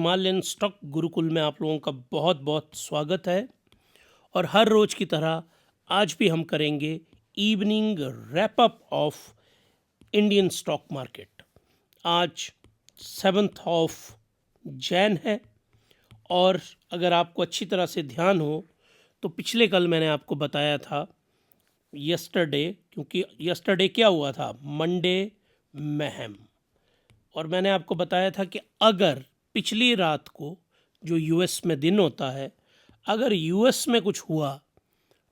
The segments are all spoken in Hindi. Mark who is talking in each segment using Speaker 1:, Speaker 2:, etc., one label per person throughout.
Speaker 1: हिमालयन स्टॉक गुरुकुल में आप लोगों का बहुत बहुत स्वागत है। और हर रोज़ की तरह आज भी हम करेंगे evening wrap up of Indian stock market. आज 7 ऑफ जैन है और अगर आपको अच्छी तरह से ध्यान हो तो पिछले कल मैंने आपको बताया था यस्टरडे, क्योंकि यस्टरडे क्या हुआ था, मंडे महम। और मैंने आपको बताया था कि अगर पिछली रात को जो यूएस में दिन होता है, अगर यूएस में कुछ हुआ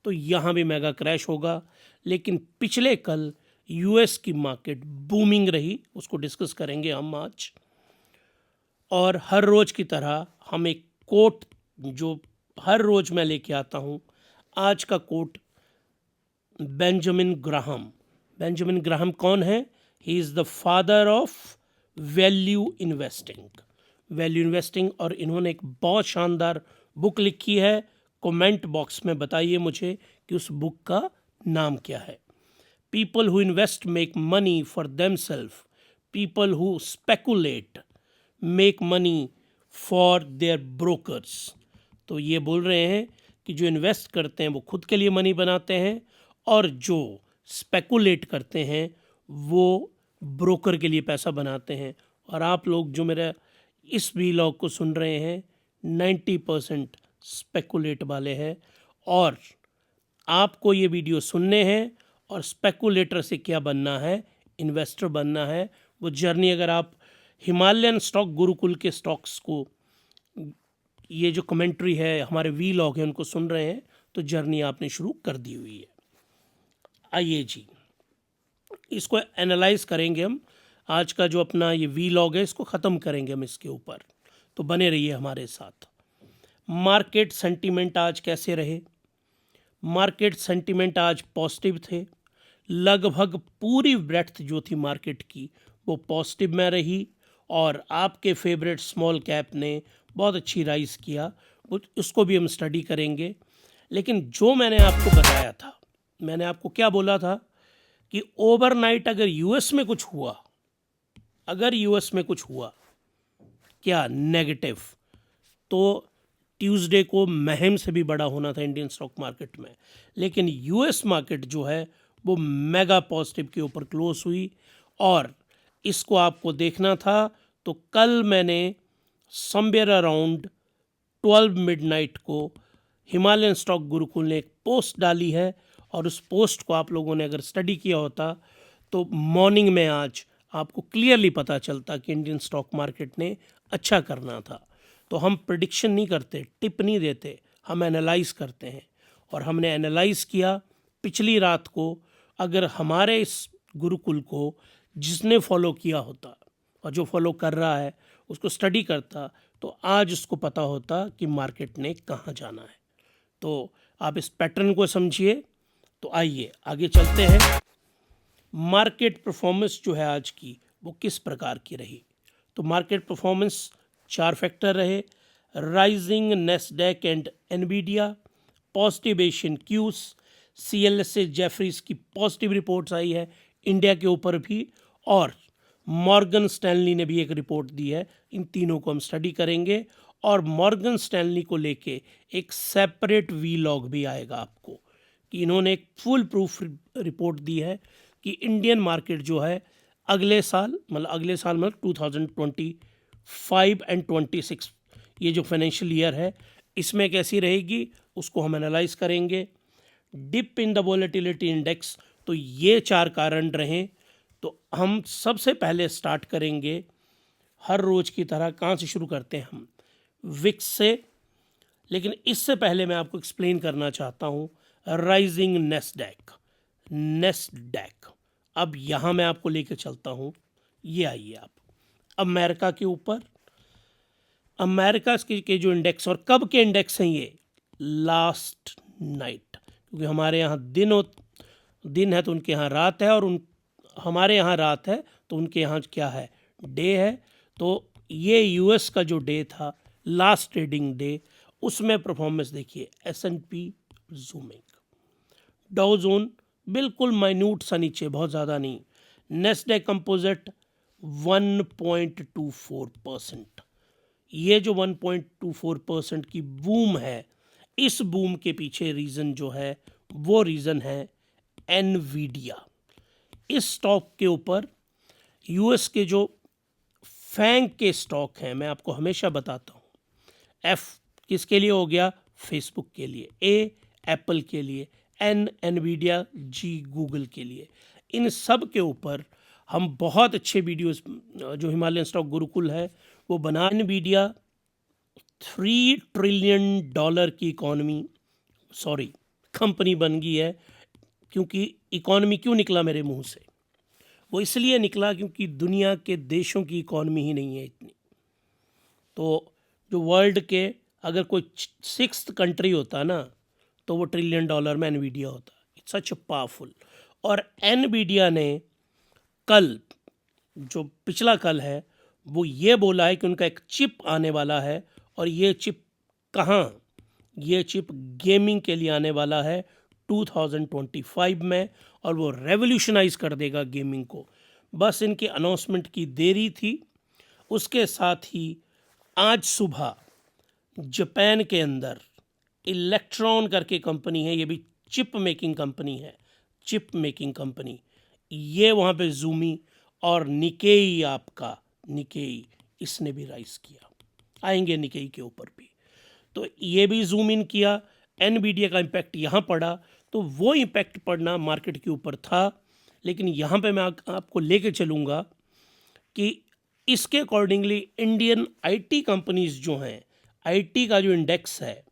Speaker 1: तो यहाँ भी मेगा क्रैश होगा। लेकिन पिछले कल यूएस की मार्केट बूमिंग रही, उसको डिस्कस करेंगे हम आज। और हर रोज़ की तरह हम एक कोट जो हर रोज़ मैं लेके आता हूँ, आज का quote Benjamin Graham. Benjamin Graham कौन है? He is the father of value investing. और इन्होंने एक बहुत शानदार बुक लिखी है। कमेंट बॉक्स में बताइए मुझे कि उस बुक का नाम क्या है। People who invest make money for themselves, people who speculate make money for their brokers. तो ये बोल रहे हैं कि जो इन्वेस्ट करते हैं वो खुद के लिए मनी बनाते हैं और जो स्पेकुलेट करते हैं वो ब्रोकर के लिए पैसा बनाते हैं। और आप लोग जो मेरा इस व्लॉग को सुन रहे हैं 90% स्पेकुलेट वाले हैं। और आपको ये वीडियो सुनने हैं और स्पेकुलेटर से क्या बनना है, इन्वेस्टर बनना है। वो जर्नी अगर आप हिमालयन स्टॉक गुरुकुल के स्टॉक्स को, ये जो कमेंट्री है, हमारे व्लॉग है, उनको सुन रहे हैं तो जर्नी आपने शुरू कर दी हुई है। आइए जी, इसको एनालाइज करेंगे हम। आज का जो अपना ये व्लॉग है इसको ख़त्म करेंगे हम इसके ऊपर, तो बने रहिए हमारे साथ। मार्केट सेंटीमेंट आज कैसे रहे? मार्केट सेंटीमेंट आज पॉजिटिव थे। लगभग पूरी ब्रेड्थ जो थी मार्केट की वो पॉजिटिव में रही और आपके फेवरेट स्मॉल कैप ने बहुत अच्छी राइज किया, उसको भी हम स्टडी करेंगे। लेकिन जो मैंने आपको बताया था, मैंने आपको क्या बोला था कि ओवरनाइट अगर यूएस में कुछ हुआ, क्या नेगेटिव, तो ट्यूसडे को महम से भी बड़ा होना था इंडियन स्टॉक मार्केट में। लेकिन यूएस मार्केट जो है वो मेगा पॉजिटिव के ऊपर क्लोज हुई और इसको आपको देखना था। तो कल मैंने समवेयर अराउंड 12 मिडनाइट को हिमालयन स्टॉक गुरुकुल ने एक पोस्ट डाली है और उस पोस्ट को आप लोगों ने अगर स्टडी किया होता तो मॉर्निंग में आज आपको क्लियरली पता चलता कि इंडियन स्टॉक मार्केट ने अच्छा करना था। तो हम प्रेडिक्शन नहीं करते, टिप नहीं देते, हम एनालाइज करते हैं। और हमने एनालाइज किया पिछली रात को। अगर हमारे इस गुरुकुल को जिसने फॉलो किया होता और जो फॉलो कर रहा है उसको स्टडी करता तो आज उसको पता होता कि मार्केट ने कहाँ जाना है। तो आप इस पैटर्न को समझिए। तो आइए आगे चलते हैं। मार्केट परफॉर्मेंस जो है आज की वो किस प्रकार की रही? तो मार्केट परफॉर्मेंस 4 फैक्टर रहे। Rising Nasdaq and Nvidia, positive Asian cues, CLSA Jefferies की पॉजिटिव रिपोर्ट्स आई है इंडिया के ऊपर भी, और मॉर्गन स्टैनली ने भी एक रिपोर्ट दी है। इन तीनों को हम स्टडी करेंगे और मॉर्गन स्टैनली को लेके एक सेपरेट व्लॉग भी आएगा आपको कि इन्होंने एक फुल प्रूफ रिपोर्ट दी है कि इंडियन मार्केट जो है अगले साल मतलब 2025 एंड 26, ये जो फाइनेंशियल ईयर है इसमें कैसी रहेगी उसको हम एनालाइज करेंगे। Dip in the volatility index, तो ये 4 कारण रहे। तो हम सबसे पहले स्टार्ट करेंगे हर रोज़ की तरह, कहाँ से शुरू करते हैं हम? विक्स से। लेकिन इससे पहले मैं आपको एक्सप्लेन करना चाहता हूँ राइजिंग नेस्डैक। अब यहाँ मैं आपको लेकर चलता हूँ। ये आइए आप अमेरिका के ऊपर, अमेरिका के जो इंडेक्स, और कब के इंडेक्स हैं ये? लास्ट नाइट, क्योंकि हमारे यहाँ दिन है तो उनके यहाँ रात है, और हमारे यहाँ रात है तो उनके यहाँ क्या है? डे है। तो ये यूएस का जो डे था, लास्ट ट्रेडिंग डे, उसमें परफॉर्मेंस देखिए। S&P जूमिंग, डाउ जोन बिल्कुल माइन्यूट सा नीचे, बहुत ज़्यादा नहीं। Nasdaq composite 1.24%। ये जो 1.24% की बूम है, इस बूम के पीछे रीज़न जो है वो रीज़न है एनवीडिया। इस स्टॉक के ऊपर यूएस के जो फैंग के स्टॉक हैं, मैं आपको हमेशा बताता हूँ, एफ किसके लिए हो गया, फेसबुक के लिए, ए एप्पल के लिए, एन एनवीडिया, जी गूगल के लिए। इन सब के ऊपर हम बहुत अच्छे वीडियोस जो हिमालयन स्टॉक गुरुकुल है वो बना। एनवीडिया $3 ट्रिलियन की इकॉनमी कंपनी बन गई है। क्योंकि इकॉनमी क्यों निकला मेरे मुंह से, वो इसलिए निकला क्योंकि दुनिया के देशों की इकॉनमी ही नहीं है इतनी। तो जो वर्ल्ड के अगर कोई 6th कंट्री होता ना तो वो $1 ट्रिलियन में एनवीडिया होता। It's such powerful. और एनवीडिया ने कल, जो पिछला कल है, वो ये बोला है कि उनका एक चिप आने वाला है। और ये चिप कहाँ, ये चिप गेमिंग के लिए आने वाला है 2025 में, और वो रेवोल्यूशनाइज कर देगा गेमिंग को। बस इनकी अनाउंसमेंट की देरी थी। उसके साथ ही आज सुबह जापान के अंदर इलेक्ट्रॉन करके कंपनी है, ये भी चिप मेकिंग कंपनी है, चिप मेकिंग कंपनी, ये वहाँ पे जूमी और निकेई, आपका निकेई, इसने भी राइज किया। आएंगे निकेई के ऊपर भी। तो ये भी जूम इन किया। एनवीडिया का इम्पैक्ट यहाँ पड़ा, तो वो इम्पैक्ट पड़ना मार्केट के ऊपर था। लेकिन यहाँ पे मैं आपको लेके चलूँगा कि इसके अकॉर्डिंगली इंडियन आईटी कंपनीज जो हैं, आईटी का जो इंडेक्स है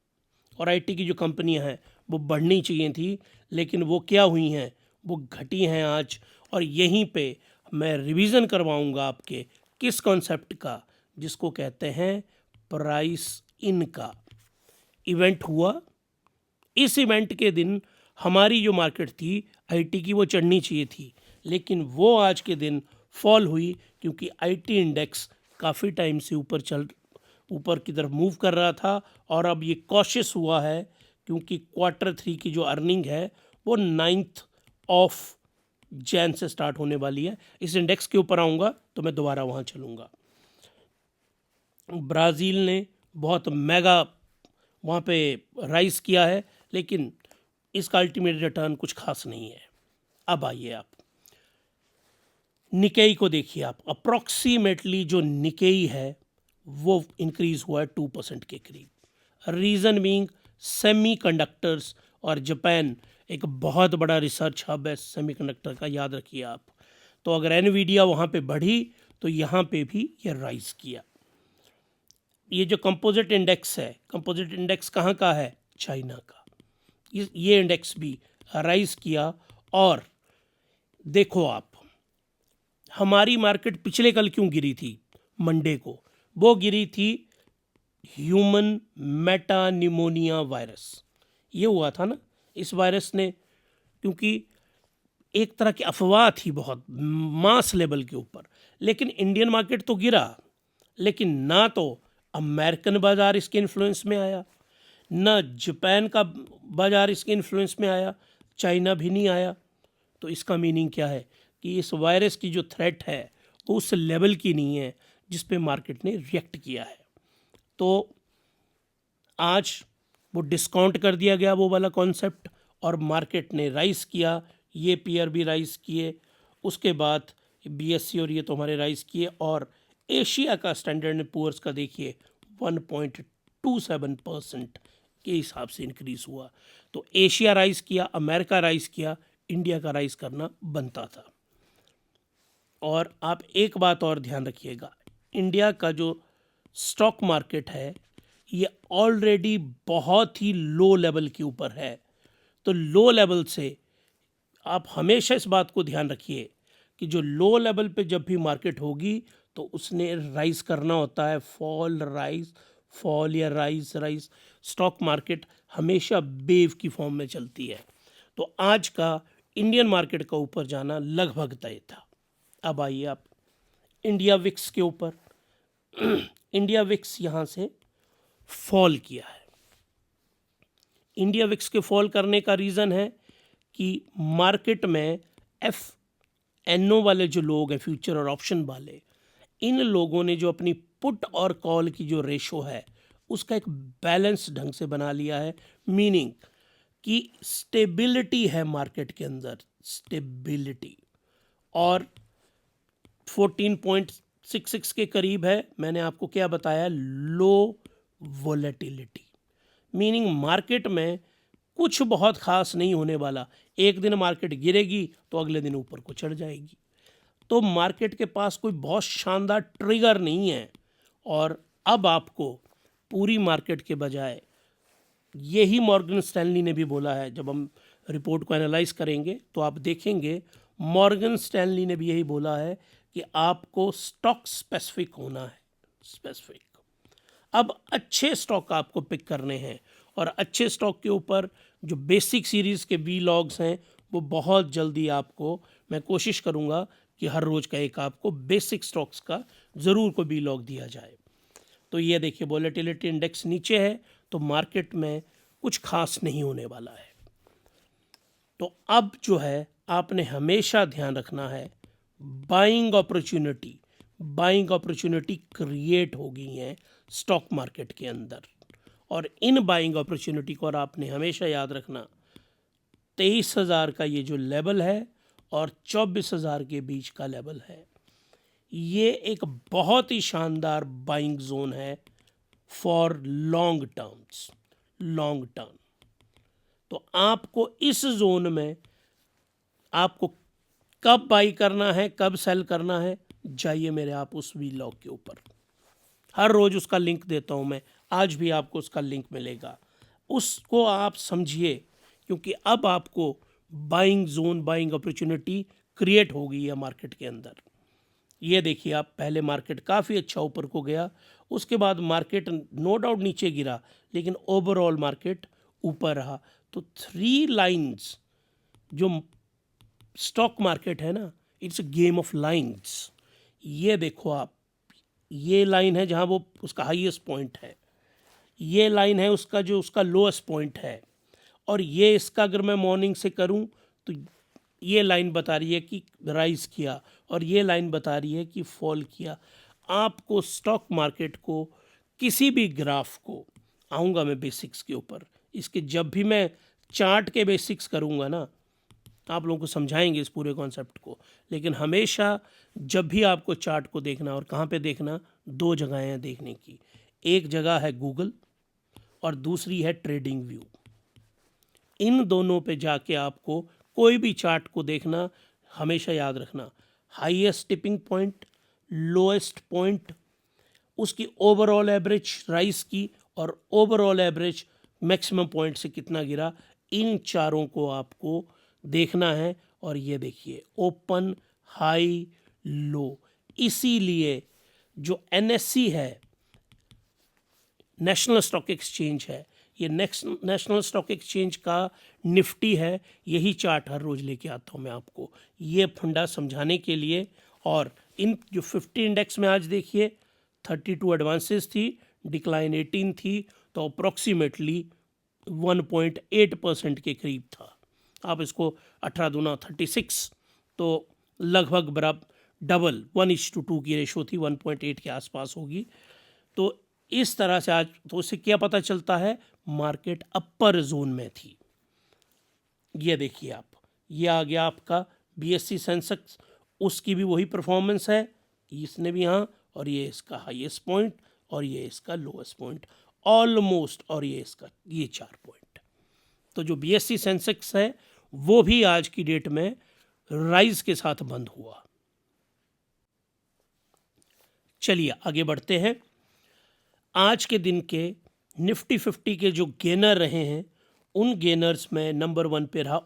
Speaker 1: और आईटी की जो कंपनियां हैं वो बढ़नी चाहिए थी, लेकिन वो क्या हुई हैं, वो घटी हैं आज। और यहीं पे मैं रिवीजन करवाऊंगा आपके किस कॉन्सेप्ट का, जिसको कहते हैं प्राइस इन का। इवेंट हुआ, इस इवेंट के दिन हमारी जो मार्केट थी आईटी की वो चढ़नी चाहिए थी, लेकिन वो आज के दिन फॉल हुई क्योंकि आईटी इंडेक्स काफ़ी टाइम से ऊपर की तरफ मूव कर रहा था। और अब ये कॉशियस हुआ है क्योंकि Q3 की जो अर्निंग है वो 9 जनवरी से स्टार्ट होने वाली है। इस इंडेक्स के ऊपर आऊँगा तो मैं दोबारा वहाँ चलूँगा। ब्राज़ील ने बहुत मेगा वहाँ पे राइज किया है, लेकिन इसका अल्टीमेट रिटर्न कुछ खास नहीं है। अब आइए आप निकेई को देखिए। आप अप्रॉक्सीमेटली जो निकेई है वो इंक्रीज हुआ है 2% के करीब। रीज़न बीइंग सेमीकंडक्टर्स, और जापान एक बहुत बड़ा रिसर्च हब है सेमीकंडक्टर का, याद रखिए आप। तो अगर एनवीडिया वहाँ पे बढ़ी तो यहाँ पे भी ये राइज किया। ये जो कंपोजिट इंडेक्स है, कंपोजिट इंडेक्स कहाँ का है, चाइना का, ये इंडेक्स भी राइज किया। और देखो आप, हमारी मार्केट पिछले कल क्यों गिरी थी, मंडे को, वो गिरी थी ह्यूमन मेटानिमोनिया वायरस। ये हुआ था ना, इस वायरस ने, क्योंकि एक तरह की अफवाह थी बहुत मास लेवल के ऊपर, लेकिन इंडियन मार्केट तो गिरा, लेकिन ना तो अमेरिकन बाज़ार इसके इन्फ्लुएंस में आया, ना जापान का बाज़ार इसके इन्फ्लुएंस में आया, चाइना भी नहीं आया। तो इसका मीनिंग क्या है कि इस वायरस की जो थ्रेट है वो उस लेवल की नहीं है जिस पे मार्केट ने रिएक्ट किया है। तो आज वो डिस्काउंट कर दिया गया वो वाला कॉन्सेप्ट, और मार्केट ने राइज किया, ये पीयर भी राइज किए, उसके बाद बीएससी और ये तो हमारे राइज किए। और एशिया का स्टैंडर्ड एंड पुअर्स का देखिए 1.27% के हिसाब से इंक्रीज हुआ। तो एशिया राइज किया, अमेरिका राइज किया, इंडिया का राइज करना बनता था। और आप एक बात और ध्यान रखिएगा, इंडिया का जो स्टॉक मार्केट है ये ऑलरेडी बहुत ही लो लेवल के ऊपर है। तो लो लेवल से आप हमेशा इस बात को ध्यान रखिए कि जो लो लेवल पे जब भी मार्केट होगी तो उसने राइज करना होता है, फॉल राइज, फॉल या राइज राइज। स्टॉक मार्केट हमेशा वेव की फॉर्म में चलती है। तो आज का इंडियन मार्केट का ऊपर जाना लगभग तय था। अब आइए आप इंडिया विक्स के ऊपर। इंडिया विक्स यहाँ से फॉल किया है। इंडिया विक्स के फॉल करने का रीज़न है कि मार्केट में FNO वाले जो लोग हैं, फ्यूचर और ऑप्शन वाले, इन लोगों ने जो अपनी पुट और कॉल की जो रेशो है उसका एक बैलेंस ढंग से बना लिया है, मीनिंग कि स्टेबिलिटी है मार्केट के अंदर, स्टेबिलिटी, और 14.66 के करीब है। मैंने आपको क्या बताया, लो वोलेटिलिटी, मीनिंग मार्केट में कुछ बहुत खास नहीं होने वाला, एक दिन मार्केट गिरेगी तो अगले दिन ऊपर को चढ़ जाएगी, तो मार्केट के पास कोई बहुत शानदार ट्रिगर नहीं है। और अब आपको पूरी मार्केट के बजाय, यही मॉर्गन स्टैनली ने भी बोला है, जब हम रिपोर्ट को एनालाइज करेंगे तो आप देखेंगे मॉर्गन स्टैनली ने भी यही बोला है कि आपको स्टॉक स्पेसिफिक होना है, स्पेसिफिक। अब अच्छे स्टॉक आपको पिक करने हैं, और अच्छे स्टॉक के ऊपर जो बेसिक सीरीज़ के वी लॉग्स हैं वो बहुत जल्दी आपको, मैं कोशिश करूँगा कि हर रोज़ का एक आपको बेसिक स्टॉक्स का ज़रूर को वी लॉग दिया जाए। तो ये देखिए वोलेटिलिटी इंडेक्स नीचे है, तो मार्केट में कुछ खास नहीं होने वाला है। तो अब जो है आपने हमेशा ध्यान रखना है, बाइंग अपॉर्चुनिटी क्रिएट हो गई हैं स्टॉक मार्केट के अंदर, और इन बाइंग अपॉर्चुनिटी को और आपने हमेशा याद रखना 23,000 का ये जो लेवल है और 24,000 के बीच का लेवल है, ये एक बहुत ही शानदार बाइंग जोन है फॉर लॉन्ग टर्म। तो आपको इस जोन में आपको कब बाई करना है, कब सेल करना है, जाइए मेरे आप उस वी लॉग के ऊपर, हर रोज़ उसका लिंक देता हूँ मैं, आज भी आपको उसका लिंक मिलेगा, उसको आप समझिए, क्योंकि अब आपको buying zone, buying opportunity create हो गई है मार्केट के अंदर। ये देखिए आप, पहले मार्केट काफ़ी अच्छा ऊपर को गया, उसके बाद मार्केट नो डाउट नीचे गिरा, लेकिन ओवरऑल मार्केट ऊपर रहा। तो 3 लाइंस जो स्टॉक मार्केट है ना, it's a game of lines. ये देखो आप, ये लाइन है जहाँ वो उसका हाईएस्ट पॉइंट है, ये लाइन है उसका जो उसका लोएस्ट पॉइंट है, और ये इसका अगर मैं मॉर्निंग से करूं तो ये लाइन बता रही है कि राइज किया, और ये लाइन बता रही है कि फॉल किया। आपको स्टॉक मार्केट को, किसी भी ग्राफ को, आऊँगा मैं बेसिक्स के ऊपर, इसके जब भी मैं चार्ट के बेसिक्स करूँगा ना, आप लोगों को समझाएंगे इस पूरे कॉन्सेप्ट को, लेकिन हमेशा जब भी आपको चार्ट को देखना, और कहाँ पे देखना, 2 जगहें हैं देखने की, एक जगह है गूगल और दूसरी है ट्रेडिंग व्यू। इन दोनों पे जाके आपको कोई भी चार्ट को देखना, हमेशा याद रखना highest tipping point, lowest point, उसकी ओवरऑल एवरेज राइस की, और ओवरऑल एवरेज मैक्सिमम पॉइंट से कितना गिरा, इन चारों को आपको देखना है। और ये देखिए ओपन, हाई, लो, इसीलिए जो एनएससी है, नेशनल स्टॉक एक्सचेंज है, ये नेशनल स्टॉक एक्सचेंज का निफ्टी है, यही चार्ट हर रोज़ लेके आता हूँ मैं आपको, ये फंडा समझाने के लिए। और इन जो 50 इंडेक्स में आज देखिए 32 एडवांसेस थी, डिक्लाइन 18 थी, तो अप्रॉक्सीमेटली 1.8% के करीब था। आप इसको 18 दूना 36, तो लगभग बराबर डबल 1:2 की रेशो थी, 1.8 के आसपास होगी। तो इस तरह से आज, तो उससे क्या पता चलता है, मार्केट अपर जोन में थी। ये देखिए आप, ये आ गया आपका बीएससी सेंसेक्स, उसकी भी वही परफॉर्मेंस है, इसने भी यहाँ, और ये इसका हाईएस्ट पॉइंट और ये इसका लोएस्ट पॉइंट ऑलमोस्ट, और ये इसका ये 4 पॉइंट। तो जो बीएससी सेंसेक्स है वो भी आज की डेट में राइज के साथ बंद हुआ। चलिए आगे बढ़ते हैं। आज के दिन के निफ्टी 50 के जो गेनर रहे हैं, उन गेनर्स में नंबर 1 पे रहा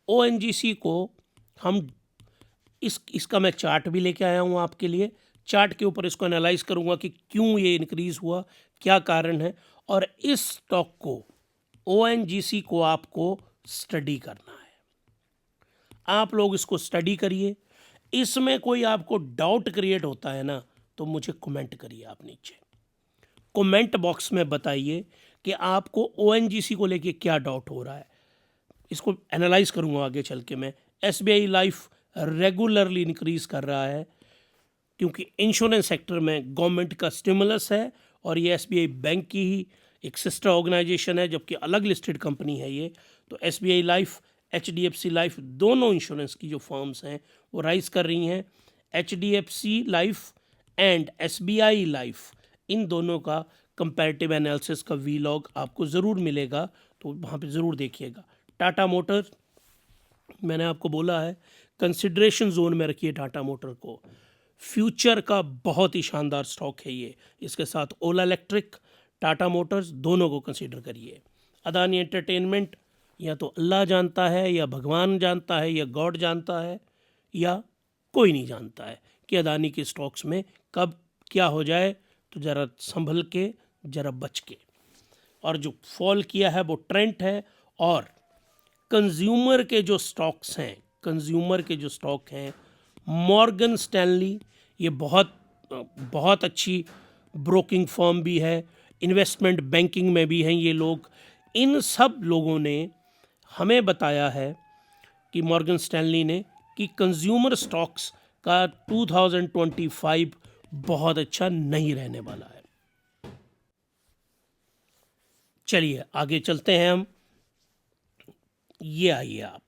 Speaker 1: ओएनजीसी को हम इसका मैं चार्ट भी लेके आया हूँ आपके लिए। चार्ट के ऊपर इसको एनालाइज करूँगा कि क्यों ये इंक्रीज़ हुआ, क्या कारण है, और इस स्टॉक को, ओएनजीसी को आपको स्टडी करना है। आप लोग इसको स्टडी करिए, इसमें कोई आपको डाउट क्रिएट होता है ना, तो मुझे कमेंट करिए, आप नीचे कमेंट बॉक्स में बताइए कि आपको ओएनजीसी को लेके क्या डाउट हो रहा है। इसको एनालाइज करूँगा आगे चल के मैं। एसबीआई लाइफ रेगुलरली इंक्रीज़ कर रहा है, क्योंकि इंश्योरेंस सेक्टर में गवर्नमेंट का स्टिमुलस है और ये एसबीआई बैंक की ही एक सिस्टर ऑर्गेनाइजेशन है, जबकि अलग लिस्टेड कंपनी है ये। तो एसबीआई लाइफ, एचडीएफसी लाइफ, दोनों इंश्योरेंस की जो फर्म्स हैं वो राइज कर रही हैं। HDFC life and SBI life, इन दोनों का कंपैरेटिव एनालिसिस का वीलॉग आपको ज़रूर मिलेगा, तो वहाँ पे ज़रूर देखिएगा। टाटा मोटर, मैंने आपको बोला है कंसिडरेशन जोन में रखिए टाटा मोटर को। फ्यूचर का बहुत ही शानदार स्टॉक है ये। इसके साथ ओला इलेक्ट्रिक, टाटा मोटर्स, दोनों को कंसीडर करिए। अदानी एंटरटेनमेंट, या तो अल्लाह जानता है या भगवान जानता है या गॉड जानता है या कोई नहीं जानता है कि अदानी के स्टॉक्स में कब क्या हो जाए, तो ज़रा संभल के, ज़रा बच के। और जो फॉल किया है वो ट्रेंड है। और कंज्यूमर के जो स्टॉक्स हैं, कंज्यूमर के जो स्टॉक हैं, मॉर्गन स्टैनली, ये बहुत अच्छी ब्रोकिंग फर्म भी है, इन्वेस्टमेंट बैंकिंग में भी हैं ये लोग। इन सब लोगों ने हमें बताया है कि मॉर्गन स्टैनली ने कि कंज्यूमर स्टॉक्स का 2025 बहुत अच्छा नहीं रहने वाला है। चलिए आगे चलते हैं हम। ये आइए आप,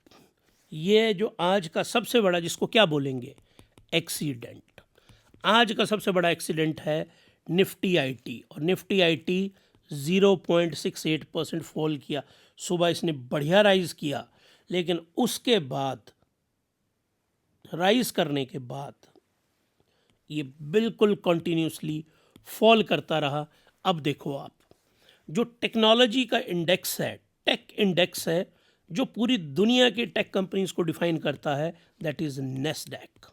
Speaker 1: ये जो आज का सबसे बड़ा, जिसको क्या बोलेंगे, एक्सीडेंट। आज का सबसे बड़ा एक्सीडेंट है निफ्टी आईटी, और निफ्टी आईटी 0.68% फॉल किया। सुबह इसने बढ़िया राइज किया, लेकिन उसके बाद, राइज करने के बाद ये बिल्कुल कंटिन्यूसली फॉल करता रहा। अब देखो आप, जो टेक्नोलॉजी का इंडेक्स है, टेक इंडेक्स है, जो पूरी दुनिया की टेक कंपनीज को डिफाइन करता है, दैट इज नेस्डैक।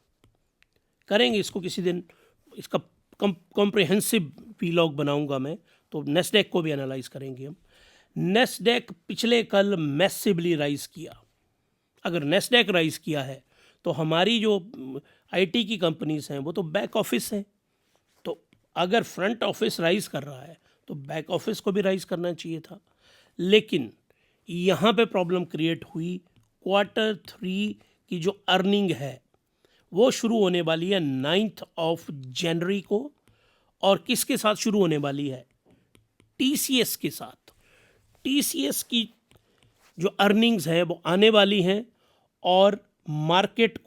Speaker 1: करेंगे इसको किसी दिन, इसका कॉम्प्रिहेंसिव वीलॉग बनाऊंगा मैं, तो नेस्डैक को भी एनालाइज करेंगे हम। नेस्डैक पिछले कल मैसिवली राइज किया। अगर नेस्डैक राइज किया है तो हमारी जो आईटी की कंपनीज हैं वो तो बैक ऑफिस हैं, तो अगर फ्रंट ऑफिस राइज कर रहा है तो बैक ऑफिस को भी राइज करना चाहिए था। लेकिन यहाँ पे प्रॉब्लम क्रिएट हुई। Q3 की जो अर्निंग है वो शुरू होने वाली है 9 जनवरी को, और किसके साथ शुरू होने वाली है, टीसीएस के साथ। टीसीएस की जो अर्निंग्स हैं वो आने वाली हैं, और मार्केट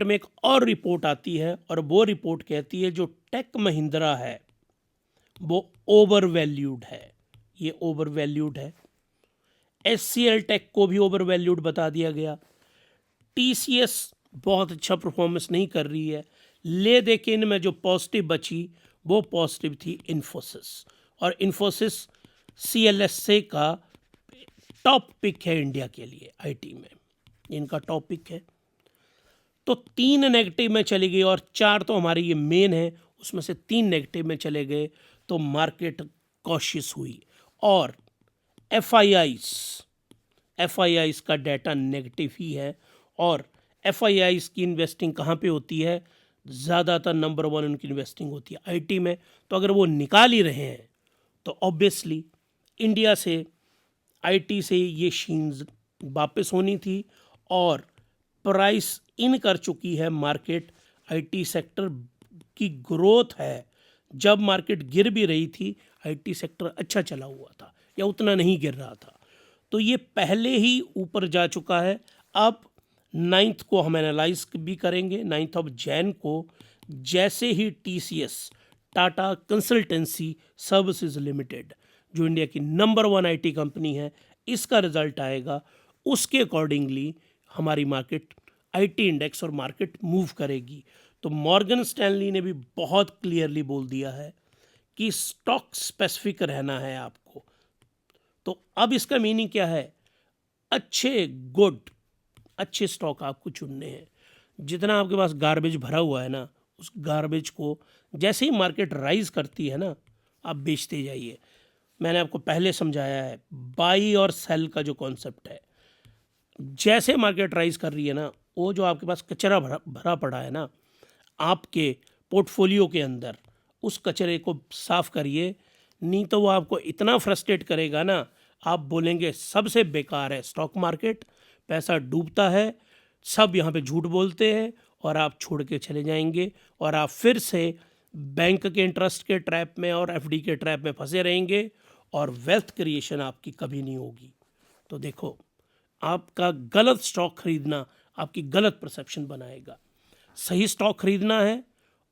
Speaker 1: में एक और रिपोर्ट आती है, और वो रिपोर्ट कहती है जो टेक महिंद्रा है वो ओवर वैल्यूड है। ये ओवर वैल्यूड है। एचसीएल टेक को भी ओवर वैल्यूड बता दिया गया। टीसीएस बहुत अच्छा परफॉर्मेंस नहीं कर रही है। ले दे के इनमें जो पॉजिटिव बची वो पॉजिटिव थी इन्फोसिस, और इन्फोसिस सीएलएसए का टॉप पिक है इंडिया के लिए आईटी में, इनका टॉप पिक है। तो 3 नेगेटिव में चली गई, और 4 तो हमारे ये मेन है, उसमें से 3 नेगेटिव में चले गए, तो मार्केट कॉशियस हुई। और एफआईआईस का डाटा नेगेटिव ही है। और एफआईआईस की इन्वेस्टिंग कहाँ पे होती है, ज़्यादातर नंबर 1 उनकी इन्वेस्टिंग होती है आईटी में। तो अगर वो निकाल ही रहे हैं तो ऑब्वियसली इंडिया से, आईटी से ये शीन्स वापस होनी थी, और प्राइस इन कर चुकी है मार्केट। आईटी सेक्टर की ग्रोथ है, जब मार्केट गिर भी रही थी आईटी सेक्टर अच्छा चला हुआ था, या उतना नहीं गिर रहा था, तो ये पहले ही ऊपर जा चुका है। अब 9 को हम एनालाइज भी करेंगे, 9 जनवरी को, जैसे ही TCS, Tata consultancy services limited, जो इंडिया की नंबर 1 आईटी कंपनी है, इसका रिजल्ट आएगा, उसके अकॉर्डिंगली हमारी मार्केट, आईटी इंडेक्स और मार्केट मूव करेगी। तो मॉर्गन स्टैनली ने भी बहुत क्लियरली बोल दिया है कि स्टॉक स्पेसिफिक रहना है आपको। तो अब इसका मीनिंग क्या है, अच्छे स्टॉक आपको चुनने हैं। जितना आपके पास गार्बेज भरा हुआ है ना, उस गार्बेज को जैसे ही मार्केट राइज करती है ना, आप बेचते जाइए। मैंने आपको पहले समझाया है बाई और सेल का जो कॉन्सेप्ट है। जैसे मार्केट राइज कर रही है ना, वो जो आपके पास कचरा भरा पड़ा है ना आपके पोर्टफोलियो के अंदर, उस कचरे को साफ करिए, नहीं तो वो आपको इतना फ्रस्ट्रेट करेगा ना, आप बोलेंगे सबसे बेकार है स्टॉक मार्केट, पैसा डूबता है, सब यहाँ पे झूठ बोलते हैं, और आप छोड़ के चले जाएंगे और आप फिर से बैंक के इंटरेस्ट के ट्रैप में और एफडी के ट्रैप में फंसे रहेंगे और वेल्थ क्रिएशन आपकी कभी नहीं होगी। तो देखो, आपका गलत स्टॉक खरीदना आपकी गलत परसेप्शन बनाएगा। सही स्टॉक खरीदना है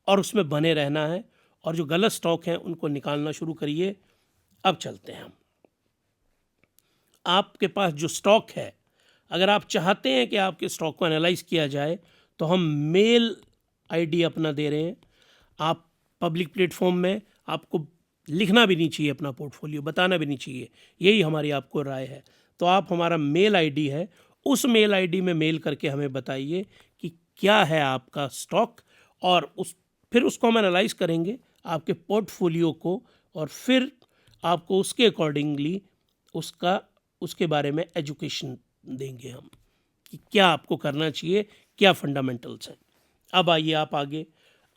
Speaker 1: और उसमें बने रहना है, और जो गलत स्टॉक हैं उनको निकालना शुरू करिए। अब चलते हैं हम, आपके पास जो स्टॉक है, अगर आप चाहते हैं कि आपके स्टॉक को एनालाइज किया जाए तो हम मेल आईडी अपना दे रहे हैं। आप पब्लिक प्लेटफॉर्म में, आपको लिखना भी नहीं चाहिए अपना पोर्टफोलियो, बताना भी नहीं चाहिए, यही हमारी आपको राय है। तो आप, हमारा मेल आईडी है, उस मेल आईडी में मेल करके हमें बताइए कि क्या है आपका स्टॉक, और फिर उसको हम एनालाइज करेंगे आपके पोर्टफोलियो को, और फिर आपको उसके अकॉर्डिंगली उसके बारे में एजुकेशन देंगे हम कि क्या आपको करना चाहिए, क्या फंडामेंटल्स हैं। अब आइए आप आगे,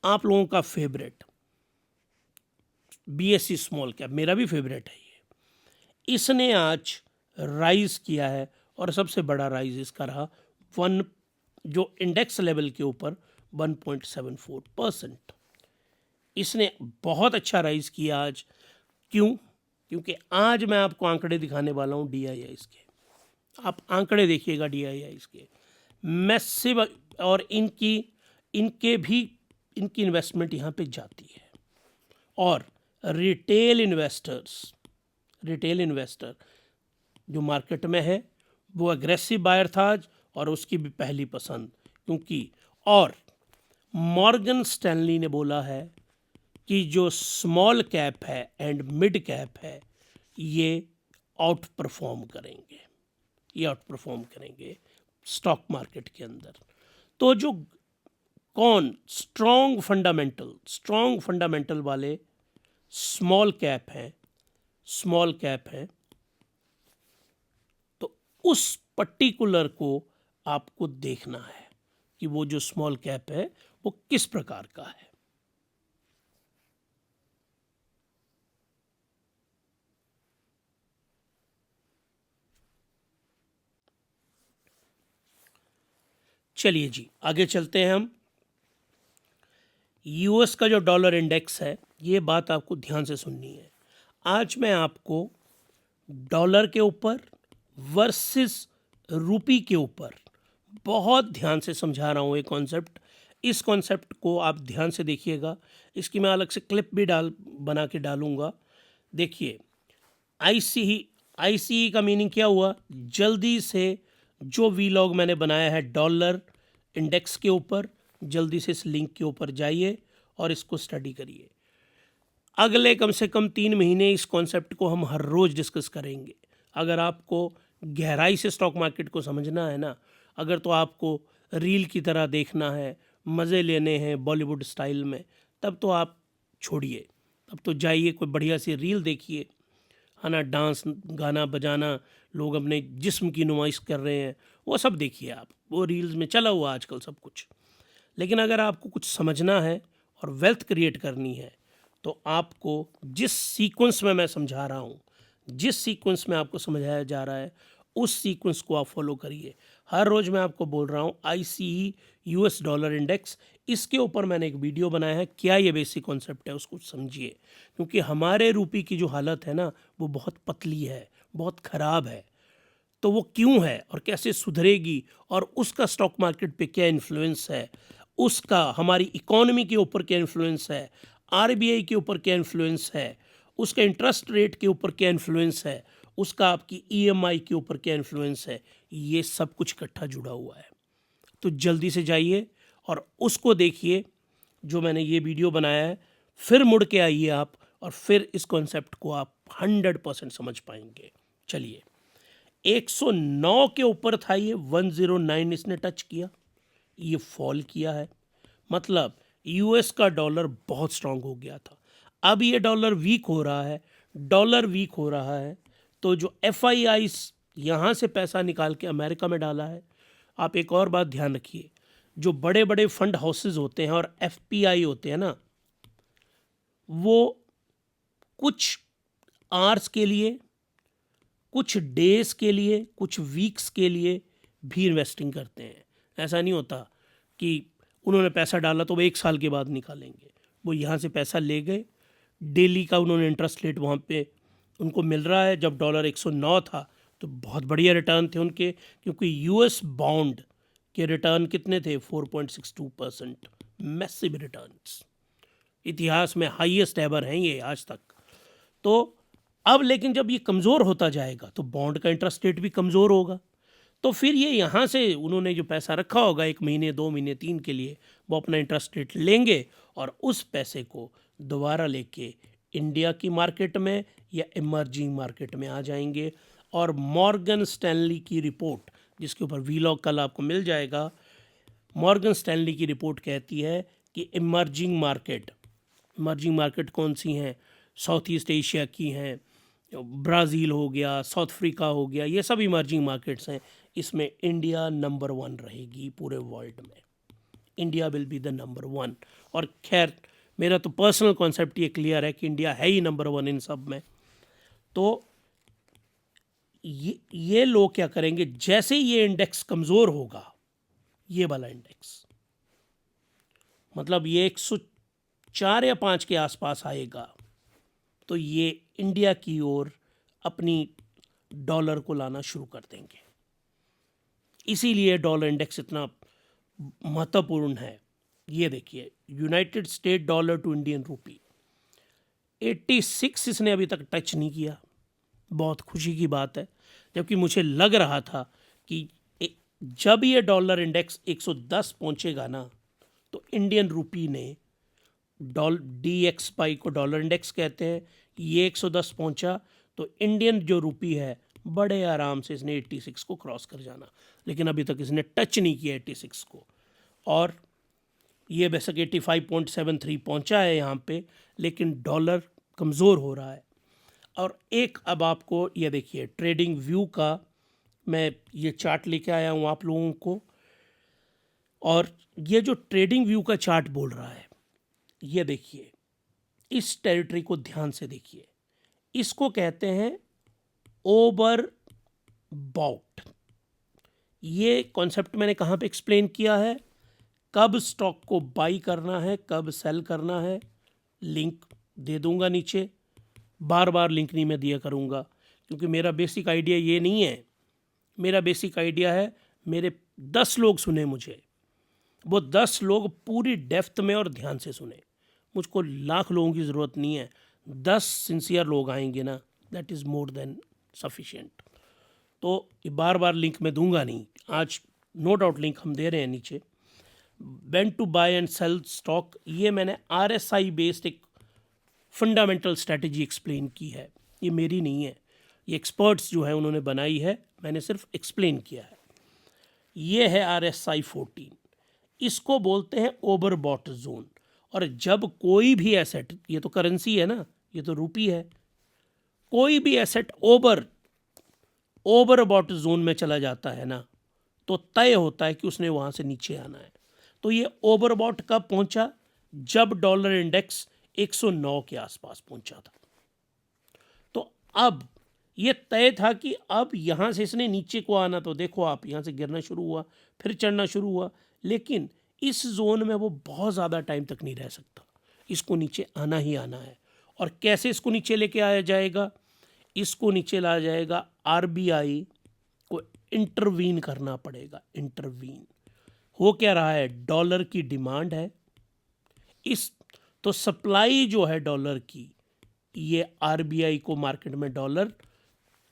Speaker 1: आप लोगों का फेवरेट बीएसई स्मॉल कैप, मेरा भी फेवरेट है ये। इसने आज राइज किया है और सबसे बड़ा राइज इसका रहा जो इंडेक्स लेवल के ऊपर 1.74%। इसने बहुत अच्छा राइज किया आज। क्यों? क्योंकि आज मैं आपको आंकड़े दिखाने वाला हूँ DIIs के। आप आंकड़े देखिएगा DIIs के, मैसिव, और इनकी इन्वेस्टमेंट यहाँ पे जाती है। और रिटेल इन्वेस्टर जो मार्केट में है वो एग्रेसिव बायर था आज, और उसकी भी पहली पसंद, क्योंकि और मॉर्गन स्टैनली ने बोला है कि जो स्मॉल कैप है एंड मिड कैप है ये आउट परफॉर्म करेंगे स्टॉक मार्केट के अंदर। तो जो स्ट्रॉन्ग फंडामेंटल वाले स्मॉल कैप हैं, तो उस पर्टिकुलर को आपको देखना है कि वो जो स्मॉल कैप है वो किस प्रकार का है। चलिए जी, आगे चलते हैं हम। यूएस का जो डॉलर इंडेक्स है, ये बात आपको ध्यान से सुननी है। आज मैं आपको डॉलर के ऊपर वर्सेस रूपी के ऊपर बहुत ध्यान से समझा रहा हूँ एक कॉन्सेप्ट। इस कॉन्सेप्ट को आप ध्यान से देखिएगा, इसकी मैं अलग से क्लिप भी बना के डालूँगा। देखिए, आईसीई का मीनिंग क्या हुआ? जल्दी से जो वीलॉग मैंने बनाया है डॉलर इंडेक्स के ऊपर, जल्दी से इस लिंक के ऊपर जाइए और इसको स्टडी करिए। अगले कम से कम 3 महीने इस कॉन्सेप्ट को हम हर रोज़ डिस्कस करेंगे। अगर आपको गहराई से स्टॉक मार्केट को समझना है ना, अगर तो आपको रील की तरह देखना है, मज़े लेने हैं बॉलीवुड स्टाइल में, तब तो आप छोड़िए, तब तो जाइए कोई बढ़िया सी रील देखिए, है ना, डांस, गाना बजाना, लोग अपने जिस्म की नुमाइश कर रहे हैं, वो सब देखिए आप, वो रील्स में चला हुआ आजकल सब कुछ। लेकिन अगर आपको कुछ समझना है और वेल्थ क्रिएट करनी है, तो आपको जिस सीक्वेंस में मैं समझा रहा हूँ, जिस सीक्वेंस में आपको समझाया जा रहा है, उस सीक्वेंस को आप फॉलो करिए। हर रोज़ मैं आपको बोल रहा हूँ आईसीई यूएस डॉलर इंडेक्स, इसके ऊपर मैंने एक वीडियो बनाया है, क्या ये बेसिक कॉन्सेप्ट है उसको समझिए। क्योंकि हमारे रूपी की जो हालत है ना, वो बहुत पतली है, बहुत ख़राब है। तो वो क्यों है और कैसे सुधरेगी, और उसका स्टॉक मार्केट पे क्या इन्फ्लुएंस है, उसका हमारी इकोनॉमी के ऊपर क्या इन्फ्लुएंस है, आरबीआई के ऊपर क्या इन्फ्लुएंस है, उसका इंटरेस्ट रेट के ऊपर क्या इन्फ्लुएंस है, उसका आपकी ईएमआई के ऊपर क्या इन्फ्लुएंस है, ये सब कुछ इकट्ठा जुड़ा हुआ है। तो जल्दी से जाइए और उसको देखिए जो मैंने ये वीडियो बनाया है, फिर मुड़ के आइए आप, और फिर इस कॉन्सेप्ट को आप 100% समझ पाएंगे। चलिए, 109 के ऊपर था ये, 109 इसने टच किया, ये फॉल किया है, मतलब यूएस का डॉलर बहुत स्ट्रांग हो गया था। अब ये डॉलर वीक हो रहा है, तो जो एफआईआई यहाँ से पैसा निकाल के अमेरिका में डाला है। आप एक और बात ध्यान रखिए, जो बड़े बड़े फंड हाउसेज होते हैं और एफपीआई होते हैं ना, वो कुछ आवर्स के लिए, कुछ डेज के लिए, कुछ वीक्स के लिए भी इन्वेस्टिंग करते हैं। ऐसा नहीं होता कि उन्होंने पैसा डाला तो वो 1 साल के बाद निकालेंगे। वो यहाँ से पैसा ले गए, डेली का उन्होंने इंटरेस्ट रेट वहाँ पे उनको मिल रहा है। जब डॉलर 109 था तो बहुत बढ़िया रिटर्न थे उनके, क्योंकि यूएस बॉन्ड के रिटर्न कितने थे, 4.62%, मैसिव रिटर्न्स, इतिहास में हाईएस्ट एवर हैं ये आज तक। तो अब लेकिन जब ये कमज़ोर होता जाएगा तो बॉन्ड का इंटरेस्ट रेट भी कमज़ोर होगा, तो फिर ये यहाँ से उन्होंने जो पैसा रखा होगा 1 महीने 2 महीने 3 के लिए, वो अपना इंटरेस्ट रेट लेंगे और उस पैसे को दोबारा लेके इंडिया की मार्केट में या इमर्जिंग मार्केट में आ जाएंगे। और मॉर्गन स्टैनली की रिपोर्ट, जिसके ऊपर वीलॉग कल आपको मिल जाएगा, मॉर्गन स्टैनली की रिपोर्ट कहती है कि इमर्जिंग मार्केट कौन सी हैं, साउथ ईस्ट एशिया की हैं, ब्राज़ील हो गया, साउथ अफ्रीका हो गया, ये सब इमर्जिंग मार्केट्स हैं। इसमें इंडिया नंबर 1 रहेगी पूरे वर्ल्ड में, India will be the number 1। और खैर मेरा तो पर्सनल कॉन्सेप्ट ये क्लियर है कि इंडिया है ही नंबर 1 इन सब में। तो ये लोग क्या करेंगे, जैसे ये इंडेक्स कमज़ोर होगा, ये वाला इंडेक्स मतलब ये 104 या 5 के आसपास आएगा, तो ये इंडिया की ओर अपनी डॉलर को लाना शुरू कर देंगे। इसीलिए डॉलर इंडेक्स इतना महत्वपूर्ण है। ये देखिए, United State dollar to Indian rupee 86 इसने अभी तक टच नहीं किया, बहुत खुशी की बात है। जबकि मुझे लग रहा था कि जब ये डॉलर इंडेक्स 110 पहुंचेगा ना, तो इंडियन रूपी ने DXY को डॉलर इंडेक्स कहते हैं, ये 110 पहुंचा तो इंडियन जो रूपी है बड़े आराम से इसने 86 को क्रॉस कर जाना, लेकिन अभी तक इसने टच नहीं किया 86 को। और ये बेशक 85.73 पहुंचा है यहाँ पे, लेकिन डॉलर कमज़ोर हो रहा है। और एक अब आपको ये देखिए, ट्रेडिंग व्यू का मैं ये चार्ट लेके आया हूँ आप लोगों को, और ये जो ट्रेडिंग व्यू का चार्ट बोल रहा है, ये देखिए, इस टेरिटरी को ध्यान से देखिए, इसको कहते हैं ओवर बॉट। ये कॉन्सेप्ट मैंने कहाँ पे एक्सप्लेन किया है, कब स्टॉक को बाई करना है, कब सेल करना है, लिंक दे दूंगा नीचे। बार बार लिंक नहीं मैं दिया करूँगा, क्योंकि मेरा बेसिक आइडिया ये नहीं है। मेरा बेसिक आइडिया है, मेरे 10 लोग सुने मुझे, वो 10 लोग पूरी डेप्थ में और ध्यान से सुने। मुझको लाख लोगों की ज़रूरत नहीं है, 10 सिंसियर लोग आएंगे ना, that is more than sufficient. तो बार बार लिंक मैं दूंगा नहीं, आज नो डाउट लिंक हम दे रहे हैं नीचे। When to buy and sell stock, ये मैंने RSI बेस्ड एक फंडामेंटल स्ट्रैटेजी एक्सप्लेन की है, ये मेरी नहीं है, ये एक्सपर्ट्स जो है उन्होंने बनाई है, मैंने सिर्फ एक्सप्लेन किया है। ये है RSI 14, इसको बोलते हैं ओवरबॉट जोन। और जब कोई भी एसेट, ये तो करेंसी है ना, ये तो रूपी है, कोई भी एसेट ओवरबॉट जोन में चला जाता है ना, तो तय होता है कि उसने वहाँ से नीचे आना है। तो ये ओवरबॉट कब पहुँचा, जब डॉलर इंडेक्स 109 के आसपास पहुँचा था। तो अब ये तय था कि अब यहाँ से इसने नीचे को आना, तो देखो आप यहाँ से गिरना शुरू हुआ, फिर चढ़ना शुरू हुआ, लेकिन इस जोन में वो बहुत ज़्यादा टाइम तक नहीं रह सकता, इसको नीचे आना ही आना है। और कैसे इसको नीचे लेके आया जाएगा, इसको नीचे लाया जाएगा, RBI को इंटरवीन करना पड़ेगा। इंटरवीन हो क्या रहा है, डॉलर की डिमांड है, इस तो सप्लाई जो है डॉलर की, ये RBI को मार्केट में डॉलर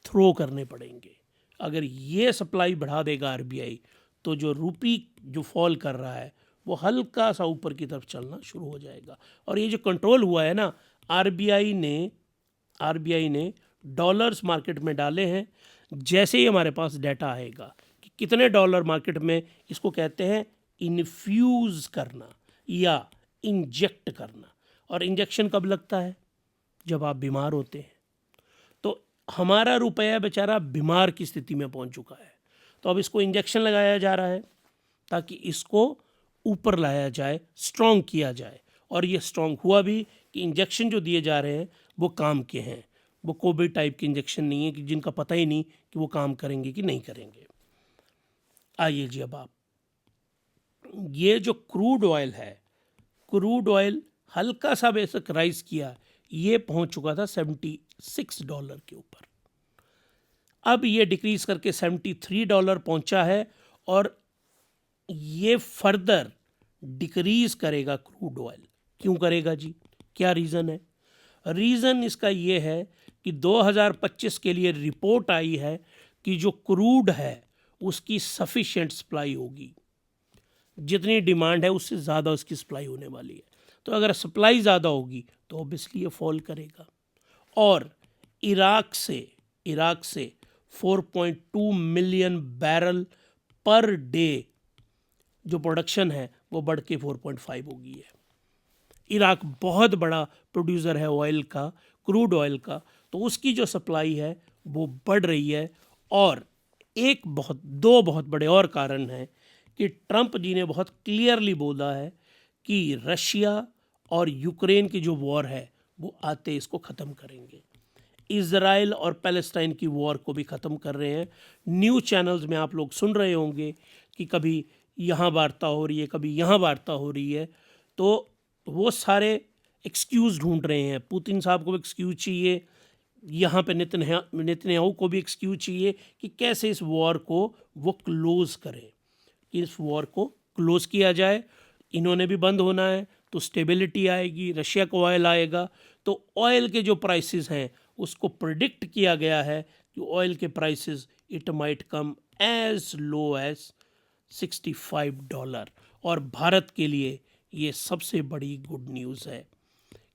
Speaker 1: थ्रो करने पड़ेंगे। अगर ये सप्लाई बढ़ा देगा RBI, तो जो रूपी जो फॉल कर रहा है वो हल्का सा ऊपर की तरफ चलना शुरू हो जाएगा। और ये जो कंट्रोल हुआ है ना, RBI ने डॉलर्स मार्केट में डाले हैं। जैसे ही हमारे पास डाटा आएगा कि कितने डॉलर मार्केट में, इसको कहते हैं इन्फ्यूज़ करना या इंजेक्ट करना। और इंजेक्शन कब लगता है, जब आप बीमार होते हैं। तो हमारा रुपया बेचारा बीमार की स्थिति में पहुंच चुका है, तो अब इसको इंजेक्शन लगाया जा रहा है ताकि इसको ऊपर लाया जाए, स्ट्रॉन्ग किया जाए। और ये स्ट्रॉन्ग हुआ भी कि इंजेक्शन जो दिए जा रहे हैं वो काम के हैं, वो कोविड टाइप के इंजेक्शन नहीं है कि जिनका पता ही नहीं कि वो काम करेंगे कि नहीं करेंगे। आइए जी, अब आप ये जो क्रूड ऑयल है, क्रूड ऑयल हल्का सा बेशक राइज किया, ये पहुंच चुका था $76 के ऊपर। अब ये डिक्रीज करके $73 पहुंचा है और ये फर्दर डिक्रीज करेगा क्रूड ऑयल। क्यों करेगा जी, क्या रीज़न है? रीज़न इसका ये है कि 2025 के लिए रिपोर्ट आई है कि जो क्रूड है उसकी सफिशिएंट सप्लाई होगी, जितनी डिमांड है उससे ज़्यादा उसकी सप्लाई होने वाली है। तो अगर सप्लाई ज़्यादा होगी तो ऑब्वियसली ये फॉल करेगा। और इराक से 4.2 मिलियन बैरल पर डे जो प्रोडक्शन है वो बढ़ के 4.5 हो गई है। इराक बहुत बड़ा प्रोड्यूसर है ऑयल का, क्रूड ऑयल का, तो उसकी जो सप्लाई है वो बढ़ रही है। और दो बहुत बड़े और कारण हैं कि ट्रंप जी ने बहुत क्लियरली बोला है कि रशिया और यूक्रेन की जो वॉर है वो आते इसको ख़त्म करेंगे। इज़राइल और पैलेस्टाइन की वॉर को भी ख़त्म कर रहे हैं। न्यूज़ चैनल्स में आप लोग सुन रहे होंगे कि कभी यहाँ वार्ता हो रही है, कभी यहाँ वार्ता हो रही है, तो वो सारे एक्सक्यूज़ ढूंढ रहे हैं। पुतिन साहब को भी एक्सक्यूज़ चाहिए, यहाँ पे नेतन्याहू को भी एक्सक्यूज़ चाहिए कि कैसे इस वॉर को वो क्लोज़ करें, कि इस वॉर को क्लोज़ किया जाए। इन्होंने भी बंद होना है तो स्टेबिलिटी आएगी, रशिया को ऑयल आएगा। तो ऑयल के जो प्राइसेस हैं उसको प्रिडिक्ट किया गया है कि ऑयल के prices it might come as low as $65। और भारत के लिए ये सबसे बड़ी गुड न्यूज़ है,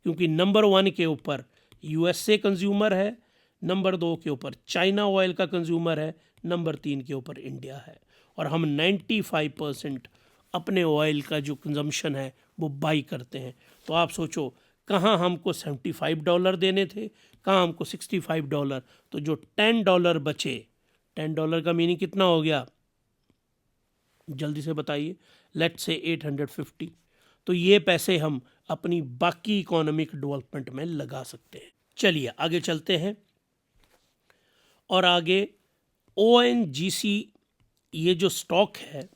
Speaker 1: क्योंकि नंबर 1 के ऊपर यूएसए कंज्यूमर है, नंबर 2 के ऊपर चाइना ऑयल का कंज्यूमर है, नंबर 3 के ऊपर इंडिया है। और हम 95% अपने ऑयल का जो कंजम्पशन है वो बाई करते हैं। तो आप सोचो, कहाँ हमको $75 देने थे, कहाँ हमको $65। तो जो $10 बचे, $10 का मीनिंग कितना हो गया, जल्दी से बताइए, लेट्स से 850। तो ये पैसे हम अपनी बाकी इकोनॉमिक डेवलपमेंट में लगा सकते हैं। चलिए आगे चलते हैं। और आगे ONGC, ये जो स्टॉक है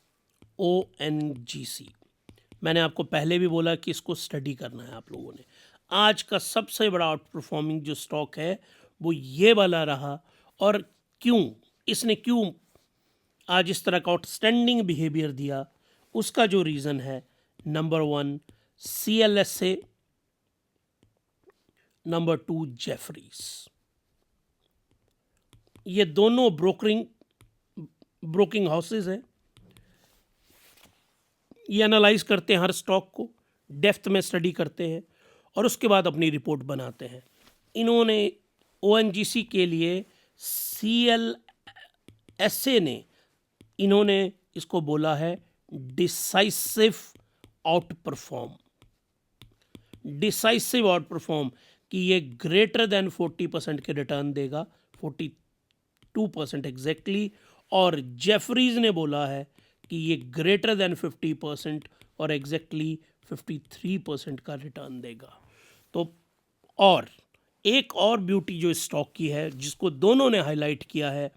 Speaker 1: ONGC, मैंने आपको पहले भी बोला कि इसको स्टडी करना है आप लोगों ने। आज का सबसे बड़ा आउट परफॉर्मिंग जो स्टॉक है वो ये वाला रहा। और क्यों आज इस तरह का आउटस्टैंडिंग बिहेवियर दिया, उसका जो रीज़न है, नंबर 1 CLSA, नंबर 2 जेफरीज। ये दोनों ब्रोकिंग हाउसेज हैं। ये एनालाइज करते हैं हर स्टॉक को, डेप्थ में स्टडी करते हैं और उसके बाद अपनी रिपोर्ट बनाते हैं। इन्होंने ONGC के लिए CLSA ने इन्होंने इसको बोला है डिसाइसिव आउट परफॉर्म, कि ये ग्रेटर देन 40% के रिटर्न देगा, 42% एग्जैक्टली। और जेफरीज ने बोला है कि ये ग्रेटर देन 50% और एग्जैक्टली 53% का रिटर्न देगा। तो और एक और ब्यूटी जो स्टॉक की है जिसको दोनों ने हाईलाइट किया है,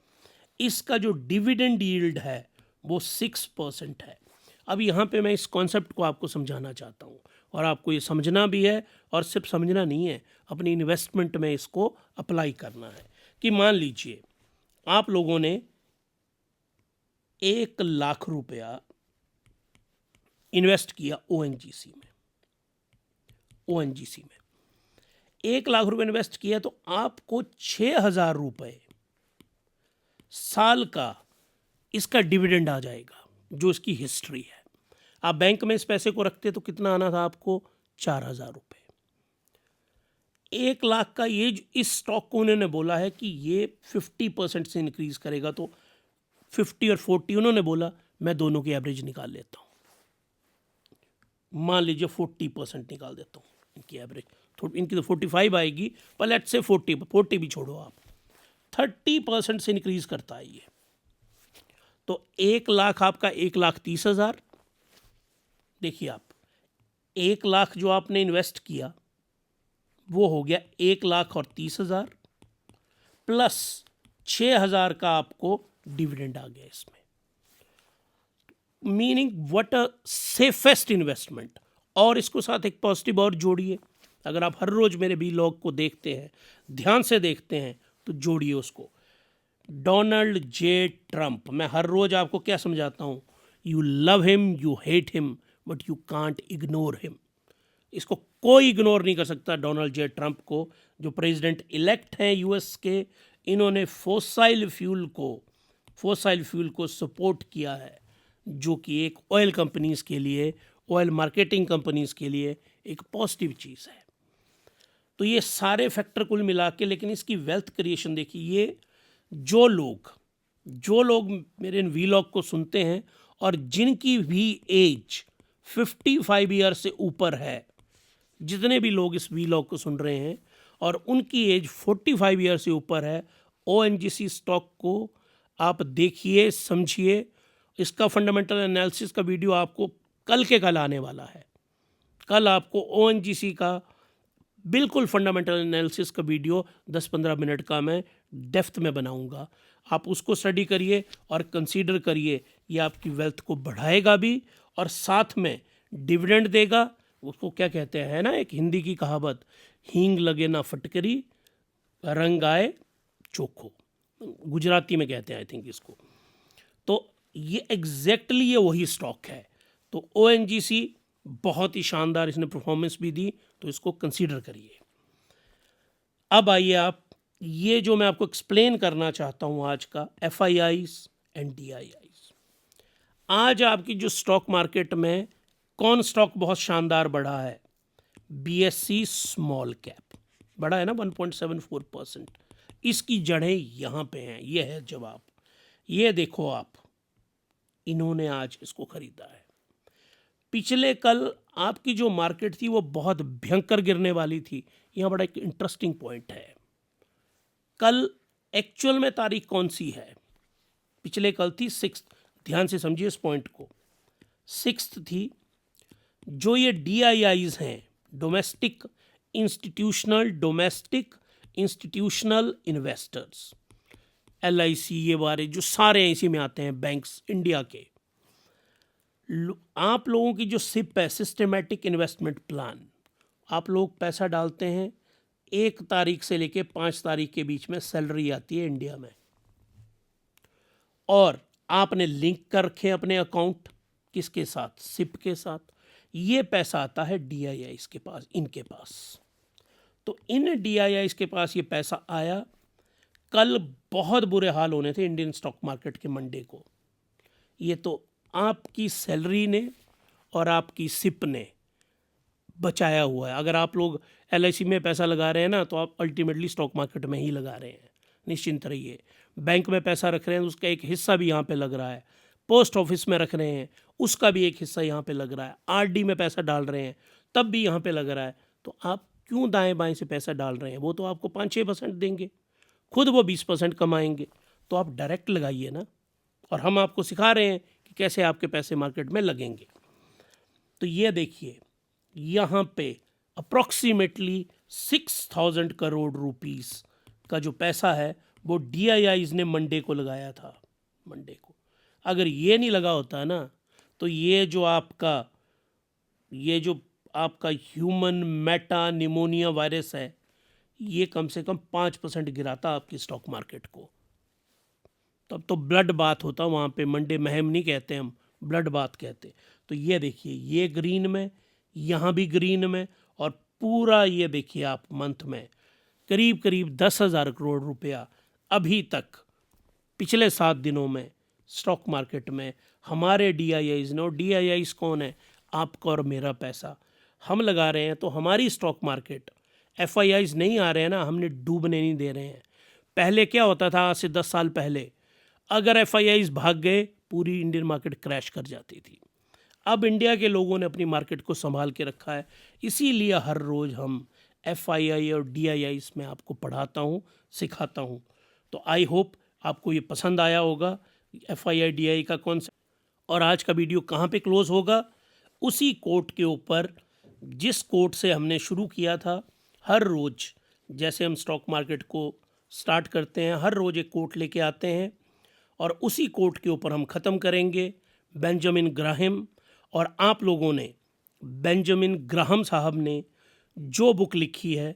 Speaker 1: इसका जो डिविडेंड यील्ड है वो 6% है। अब यहाँ पे मैं इस कॉन्सेप्ट को आपको समझाना चाहता हूँ और आपको ये समझना भी है, और सिर्फ समझना नहीं है, अपनी इन्वेस्टमेंट में इसको अप्लाई करना है। कि मान लीजिए आप लोगों ने 1 लाख रुपया इन्वेस्ट किया ONGC में, 1 लाख रुपये इन्वेस्ट किया, तो आपको 6,000 रुपये साल का इसका डिविडेंड आ जाएगा, जो इसकी हिस्ट्री है। आप बैंक में इस पैसे को रखते तो कितना आना था आपको, 4,000 रुपये। 1 लाख का ये इस स्टॉक को उन्होंने बोला है कि ये 50% से इंक्रीज करेगा, तो 50 और 40 उन्होंने बोला, मैं दोनों की एवरेज निकाल लेता हूँ। मान लीजिए 40% निकाल देता हूँ इनकी एवरेज, इनकी तो 45 आएगी, पर लेट्स से 40 भी छोड़ो आप, 30% से इंक्रीज करता है ये। तो 1 लाख आपका 1,30,000। देखिए आप 1 लाख जो आपने इन्वेस्ट किया वो हो गया 1,30,000 प्लस 6,000 का आपको डिविडेंड आ गया इसमें। Meaning what a safest investment. और इसको साथ एक पॉजिटिव और जोड़िए, अगर आप हर रोज़ मेरे व्लॉग को देखते हैं, ध्यान से देखते हैं, तो जोड़िए उसको। डोनाल्ड जे ट्रंप, मैं हर रोज़ आपको क्या समझाता हूँ, you love him, you hate him, but you can't ignore him. इसको कोई इग्नोर नहीं कर सकता डोनाल्ड जे ट्रंप को, जो प्रेसिडेंट इलेक्ट हैं यूएस के। इन्होंने फोसाइल फ्यूल को सपोर्ट किया है, जो कि एक ऑयल कंपनीज़ के लिए, ऑयल मार्केटिंग कंपनीज़ के लिए एक पॉजिटिव चीज़ है। तो ये सारे फैक्टर कुल मिला के, लेकिन इसकी वेल्थ क्रिएशन देखिए, ये जो लोग मेरे इन वीलॉग को सुनते हैं और जिनकी भी एज 55 ईयर से ऊपर है, जितने भी लोग इस वीलॉग को सुन रहे हैं और उनकी एज 45 ईयर से ऊपर है, ओएनजीसी स्टॉक को आप देखिए, समझिए। इसका फंडामेंटल एनालिसिस का वीडियो आपको कल आने वाला है। कल आपको ओएनजीसी का बिल्कुल फंडामेंटल एनालिसिस का वीडियो 10-15 मिनट का मैं डेप्थ में बनाऊंगा। आप उसको स्टडी करिए और कंसीडर करिए, ये आपकी वेल्थ को बढ़ाएगा भी और साथ में डिविडेंड देगा। उसको क्या कहते हैं ना, एक हिंदी की कहावत, हींग लगे ना फटकरी, रंग आए चोखो, गुजराती में कहते हैं आई थिंक इसको। तो ये एग्जैक्टली ये वही स्टॉक है। तो ओएनजीसी बहुत ही शानदार इसने परफॉर्मेंस भी दी, तो इसको कंसीडर करिए। अब आइए आप, ये जो मैं आपको एक्सप्लेन करना चाहता हूँ आज का, एफआईआईज एंड डीआईआईज। आज आपकी जो स्टॉक मार्केट में कौन स्टॉक बहुत शानदार बढ़ा है, बीएससी स्मॉल कैप बढ़ा है ना 1.74%। इसकी जड़ें यहाँ पे हैं, ये है जवाब। ये देखो आप, इन्होंने आज इसको खरीदा है। पिछले कल आपकी जो मार्केट थी वो बहुत भयंकर गिरने वाली थी। यहाँ बड़ा एक इंटरेस्टिंग पॉइंट है, कल एक्चुअल में तारीख कौन सी है, पिछले कल थी 6, ध्यान से समझिए इस पॉइंट को, 6 थी। जो ये डीआईआईज हैं, डोमेस्टिक इंस्टीट्यूशनल इन्वेस्टर्स, एलआईसी, ये बारे जो सारे इसी में आते हैं, बैंक्स इंडिया के, आप लोगों की जो सिप है, सिस्टमेटिक इन्वेस्टमेंट प्लान, आप लोग पैसा डालते हैं, 1 तारीख से लेके 5 तारीख के बीच में सैलरी आती है इंडिया में, और आपने लिंक कर रखे अपने अकाउंट किसके साथ, सिप के साथ। ये पैसा आता है डीआईआईज के पास, इनके पास। तो इन डीआईआईज के पास ये पैसा आया। कल बहुत बुरे हाल होने थे इंडियन स्टॉक मार्केट के मंडे को। ये तो आपकी सैलरी ने और आपकी सिप ने बचाया हुआ है। अगर आप लोग एलआईसी में पैसा लगा रहे हैं ना, तो आप अल्टीमेटली स्टॉक मार्केट में ही लगा रहे हैं, निश्चिंत रहिए। बैंक में पैसा रख रहे हैं, उसका एक हिस्सा भी यहाँ पे लग रहा है। पोस्ट ऑफिस में रख रहे हैं, उसका भी एक हिस्सा यहाँ पे लग रहा है। आरडी में पैसा डाल रहे हैं, तब भी यहाँ पे लग रहा है। तो आप क्यों दाएं बाएं से पैसा डाल रहे हैं, वो तो आपको 5-6% देंगे, खुद वो 20% कमाएंगे। तो आप डायरेक्ट लगाइए ना, और हम आपको सिखा रहे हैं कि कैसे आपके पैसे मार्केट में लगेंगे। तो ये देखिए, यहाँ पे अप्रॉक्सीमेटली 6,000 करोड़ रुपीस का जो पैसा है वो डीआईआईज ने मंडे को लगाया था। मंडे को अगर ये नहीं लगा होता ना, तो ये जो आपका ह्यूमन मेटा निमोनिया वायरस है, ये कम से कम 5% गिराता आपकी स्टॉक मार्केट को। तब तो ब्लड बाथ होता वहाँ पे, मंडे महम नहीं कहते हम, ब्लड बाथ कहते। तो ये देखिए, ये ग्रीन में, यहाँ भी ग्रीन में, और पूरा ये देखिए आप मंथ में करीब करीब 10,000 करोड़ रुपया अभी तक पिछले 7 दिनों में स्टॉक मार्केट में हमारे डीआईआईज ने। और डीआईआईज कौन है, आपका और मेरा पैसा हम लगा रहे हैं। तो हमारी स्टॉक मार्केट, एफआईआईज नहीं आ रहे हैं ना, हमने डूबने नहीं दे रहे हैं। पहले क्या होता था, आज से 10 साल पहले, अगर एफआईआईज भाग गए, पूरी इंडियन मार्केट क्रैश कर जाती थी। अब इंडिया के लोगों ने अपनी मार्केट को संभाल के रखा है, इसीलिए हर रोज़ हम एफआईआई और डीआईआईज में आपको पढ़ाता हूँ, सिखाता हूँ। तो आई होप आपको ये पसंद आया होगा, एफआईआई डीआई का कॉन्सेप्ट। और आज का वीडियो कहाँ पे क्लोज होगा, उसी कोट के ऊपर, जिस कोट से हमने शुरू किया था। हर रोज़ जैसे हम स्टॉक मार्केट को स्टार्ट करते हैं, हर रोज़ एक कोट लेके आते हैं और उसी कोट के ऊपर हम ख़त्म करेंगे। बेंजामिन ग्राहम, और आप लोगों ने बेंजामिन ग्राहम साहब ने जो बुक लिखी है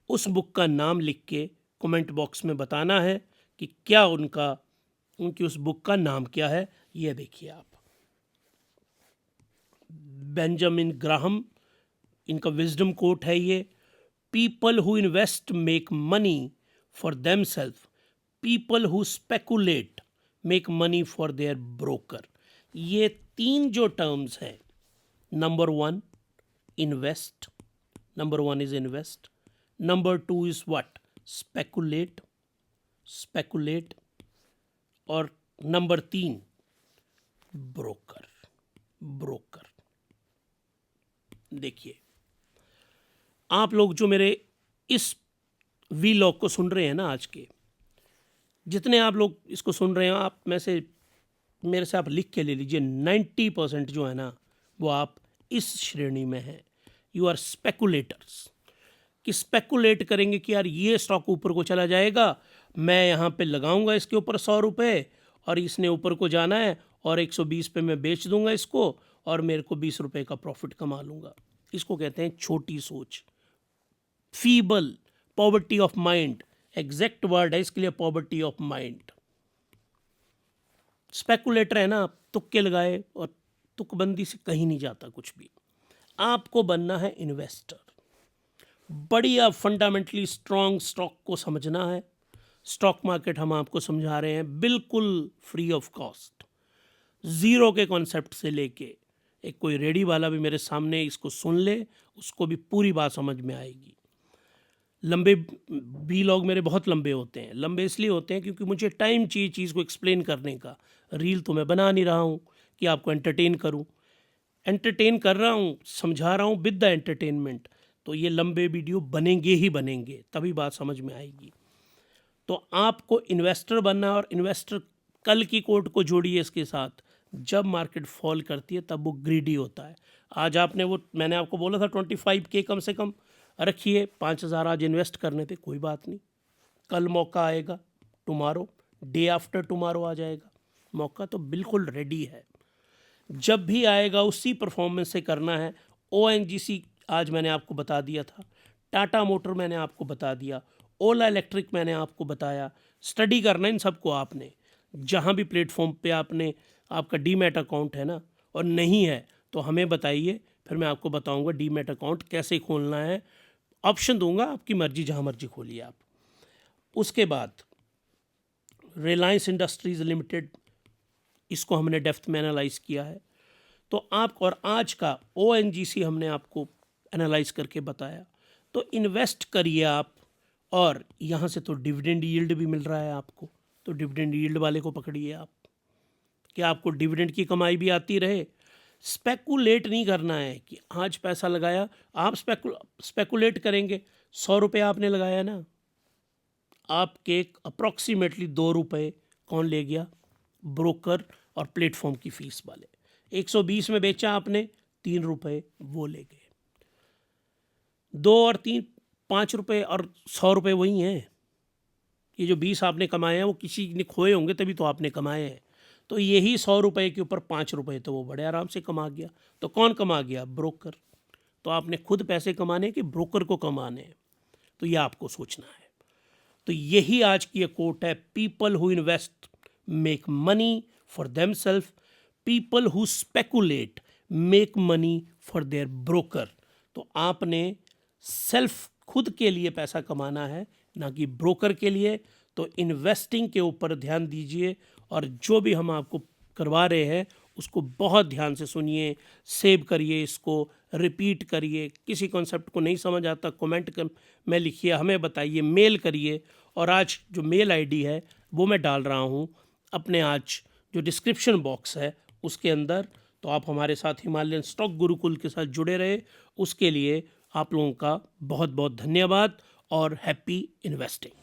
Speaker 1: उस बुक का नाम लिख के कमेंट बॉक्स में बताना है कि क्या उनकी उस बुक का नाम क्या है। ये देखिए आप, बेंजामिन ग्राहम, इनका विजडम कोट है ये, people who invest make money for themselves, people who speculate make money for their broker. ये 3 जो टर्म्स हैं, number 1 invest, number 1 is invest, number 2 is what, speculate, speculate, और नंबर 3 ब्रोकर, ब्रोकर। देखिए आप लोग जो मेरे इस वीलॉग को सुन रहे हैं ना, आज के जितने आप लोग इसको सुन रहे हैं, आप में से मेरे से आप लिख के ले लीजिए 90% जो है ना वो आप इस श्रेणी में हैं। यू आर स्पेकुलेटर्स, कि स्पेकुलेट करेंगे कि यार ये स्टॉक ऊपर को चला जाएगा, मैं यहाँ पे लगाऊंगा इसके ऊपर 100 रुपये और इसने ऊपर को जाना है और 120 पे मैं बेच दूंगा इसको और मेरे को 20 रुपये का प्रॉफिट कमा लूँगा। इसको कहते हैं छोटी सोच, feeble, poverty of mind, exact word है इसके लिए, पॉवर्टी ऑफ माइंड। स्पेकुलेटर है ना, तुक्के लगाए और तुकबंदी से कहीं नहीं जाता कुछ भी। आपको बनना है इन्वेस्टर, बढ़िया फंडामेंटली स्ट्रॉन्ग स्टॉक को समझना है। स्टॉक मार्केट हम आपको समझा रहे हैं बिल्कुल फ्री ऑफ कॉस्ट, ज़ीरो के कॉन्सेप्ट से लेके, एक कोई रेडी वाला भी मेरे सामने इसको सुन ले, उसको भी पूरी बात समझ में आएगी। लंबे वीलॉग मेरे बहुत लंबे होते हैं, लंबे इसलिए होते हैं क्योंकि मुझे टाइम चाहिए चीज़ को एक्सप्लेन करने का। रील तो मैं बना नहीं रहा हूँ कि आपको एंटरटेन करूँ, एंटरटेन कर रहा हूँ, समझा रहा हूँ विद द एंटरटेनमेंट। तो ये लंबे वीडियो बनेंगे ही बनेंगे, तभी बात समझ में आएगी। तो आपको इन्वेस्टर बनना है, और इन्वेस्टर कल की कोट को जोड़िए इसके साथ, जब मार्केट फॉल करती है तब वो ग्रीडी होता है। आज आपने वो, मैंने आपको बोला था 25K कम से कम रखिए, 5,000 आज इन्वेस्ट करने थे, कोई बात नहीं, कल मौका आएगा, टुमारो, डे आफ्टर टुमारो आ जाएगा मौका, तो बिल्कुल रेडी है। जब भी आएगा उसी परफॉर्मेंस से करना है। ONGC आज मैंने आपको बता दिया था, टाटा मोटर मैंने आपको बता दिया, ओला इलेक्ट्रिक मैंने आपको बताया। स्टडी करना इन सबको आपने, जहाँ भी प्लेटफॉर्म पे आपका डीमैट अकाउंट है ना, और नहीं है तो हमें बताइए, फिर मैं आपको बताऊंगा डीमैट अकाउंट कैसे खोलना है, ऑप्शन दूंगा, आपकी मर्जी, जहाँ मर्जी खोलिए आप। उसके बाद रिलायंस इंडस्ट्रीज़ लिमिटेड, इसको हमने डेप्थ में एनालाइज किया है। तो आपको, और आज का ONGC हमने आपको एनालाइज करके बताया। तो इन्वेस्ट करिए आप, और यहाँ से तो डिविडेंड यील्ड भी मिल रहा है आपको, तो डिविडेंड यील्ड वाले को पकड़िए आप, कि आपको डिविडेंड की कमाई भी आती रहे। स्पेकुलेट नहीं करना है कि आज पैसा लगाया, आप स्पेकुलेट करेंगे, 100 रुपये आपने लगाया ना, आपके अप्रॉक्सीमेटली 2 रुपये कौन ले गया, ब्रोकर और प्लेटफॉर्म की फीस वाले। 120 में बेचा आपने, 3 रुपये वो ले गए, 2 और 3 5 रुपये, और 100 रुपये वही हैं। ये जो 20 आपने कमाए हैं वो किसी ने खोए होंगे, तभी तो आपने कमाए हैं। तो यही 100 रुपये के ऊपर 5 रुपये तो वो बड़े आराम से कमा गया। तो कौन कमा गया, ब्रोकर। तो आपने खुद पैसे कमाने कि ब्रोकर को कमाने हैं, तो ये आपको सोचना है। तो यही आज की ये कोट है, people who invest make money for themselves, people who speculate make money for their broker. तो आपने सेल्फ, खुद के लिए पैसा कमाना है, ना कि ब्रोकर के लिए। तो इन्वेस्टिंग के ऊपर ध्यान दीजिए, और जो भी हम आपको करवा रहे हैं उसको बहुत ध्यान से सुनिए, सेव करिए, इसको रिपीट करिए। किसी कॉन्सेप्ट को नहीं समझ आता, कमेंट में लिखिए, हमें बताइए, मेल करिए। और आज जो मेल आईडी है वो मैं डाल रहा हूँ अपने आज जो डिस्क्रिप्शन बॉक्स है उसके अंदर। तो आप हमारे साथ हिमालयन स्टॉक गुरुकुल के साथ जुड़े रहे, उसके लिए आप लोगों का बहुत बहुत धन्यवाद, और हैप्पी इन्वेस्टिंग।